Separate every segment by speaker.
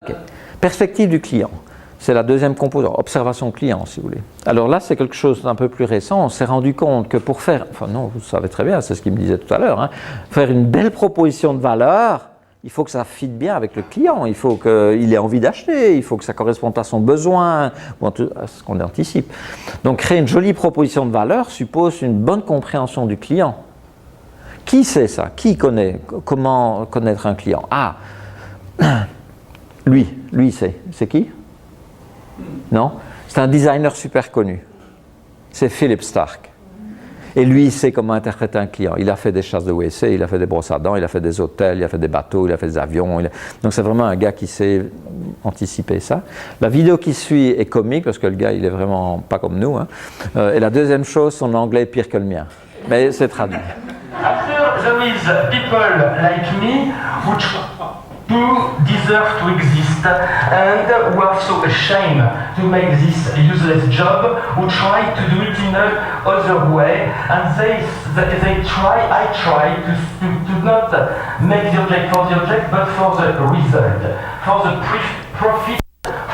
Speaker 1: Okay. Perspective du client. C'est la deuxième composante, observation client si vous voulez. Alors là c'est quelque chose d'un peu plus récent, on s'est rendu compte que pour faire, enfin non vous savez très bien, c'est ce qu'il me disait tout à l'heure, hein, faire une belle proposition de valeur, il faut que ça fitte bien avec le client, il faut qu'il ait envie d'acheter, il faut que ça corresponde à son besoin, ou à ce qu'on anticipe. Donc créer une jolie proposition de valeur suppose une bonne compréhension du client. Qui sait ça? Qui connaît? Comment connaître un client? Ah, lui sait. C'est qui? Non? C'est un designer super connu. C'est Philippe Stark. Et lui, il sait comment interpréter un client. Il a fait des chasses de WC, il a fait des brosses à dents, il a fait des hôtels, il a fait des bateaux, il a fait des avions. Donc c'est vraiment un gars qui sait anticiper ça. La vidéo qui suit est comique parce que le gars, il est vraiment pas comme nous. Hein. Et la deuxième chose, son anglais est pire que le mien. Mais c'est traduit.
Speaker 2: After there is people like me who deserve to exist and who are so ashamed to make this useless job, who try to do it in a other way, and I try to not make the object for the object, but for the result, for the profit,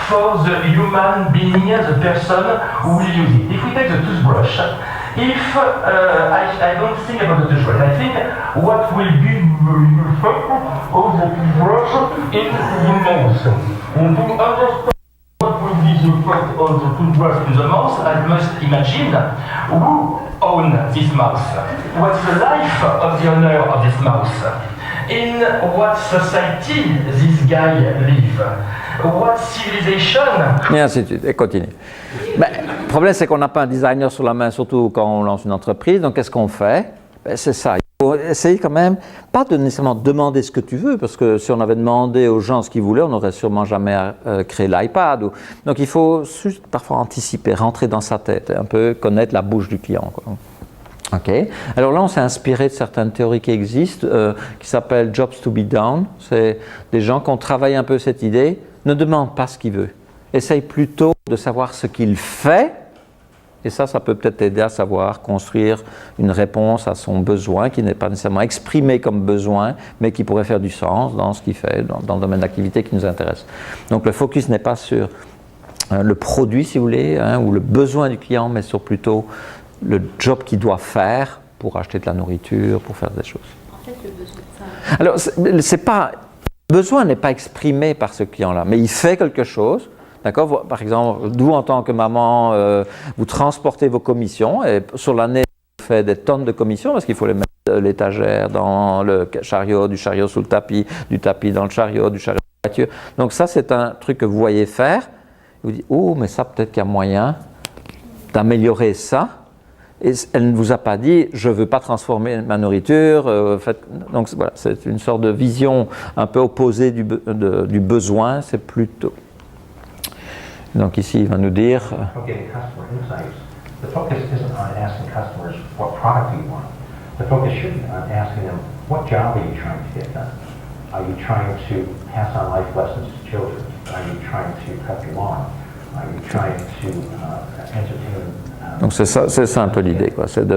Speaker 2: for the human being, the person who will use it. If we take the toothbrush, if I don't think about the toothbrush, I think what will be the effect of the toothbrush in the mouth. And to understand what will be the effect of the toothbrush in the mouth, I must imagine who owns this mouth. What's the life of the owner of this mouth? In what society this guy live? What civilization?
Speaker 1: Et ainsi de suite, et continue. Ben, le problème, c'est qu'on n'a pas un designer sur la main, surtout quand on lance une entreprise. Donc, qu'est-ce qu'on fait? Ben, c'est ça. Il faut essayer quand même, pas de nécessairement demander ce que tu veux, parce que si on avait demandé aux gens ce qu'ils voulaient, on n'aurait sûrement jamais créé l'iPad. Donc, il faut juste parfois anticiper, rentrer dans sa tête, un peu connaître la bouche du client, quoi. Okay. Alors là, on s'est inspiré de certaines théories qui existent, qui s'appellent Jobs to be done. C'est des gens qui ont travaillé un peu cette idée. Ne demande pas ce qu'il veut. Essaye plutôt de savoir ce qu'il fait. Et ça peut peut-être aider à savoir construire une réponse à son besoin qui n'est pas nécessairement exprimé comme besoin, mais qui pourrait faire du sens dans ce qu'il fait, dans le domaine d'activité qui nous intéresse. Donc le focus n'est pas sur le produit, si vous voulez, hein, ou le besoin du client, mais sur plutôt le job qu'il doit faire pour acheter de la nourriture, pour faire des choses.
Speaker 3: En fait, le besoin de ça.
Speaker 1: Alors, c'est pas, le besoin n'est pas exprimé par ce client-là, mais il fait quelque chose. D'accord? Par exemple, vous, en tant que maman, vous transportez vos commissions et sur l'année, vous faites des tonnes de commissions parce qu'il faut les mettre de l'étagère dans le chariot, du chariot sous le tapis, du tapis dans le chariot, du chariot dans la voiture. Donc ça, c'est un truc que vous voyez faire. Vous dites, oh, mais ça, peut-être qu'il y a moyen d'améliorer ça. Et elle ne vous a pas dit, je ne veux pas transformer ma nourriture. Donc voilà, c'est une sorte de vision un peu opposée du besoin, c'est plutôt. Donc ici, il va nous dire.
Speaker 4: Okay, customer insights. The focus isn't on asking customers what product you want. The focus should be on asking them what job are you trying to get done. Are you trying to pass on life lessons to children? Are you trying to cut your lawn? Are you trying to entertain?
Speaker 1: Donc c'est ça un peu l'idée, quoi. C'est de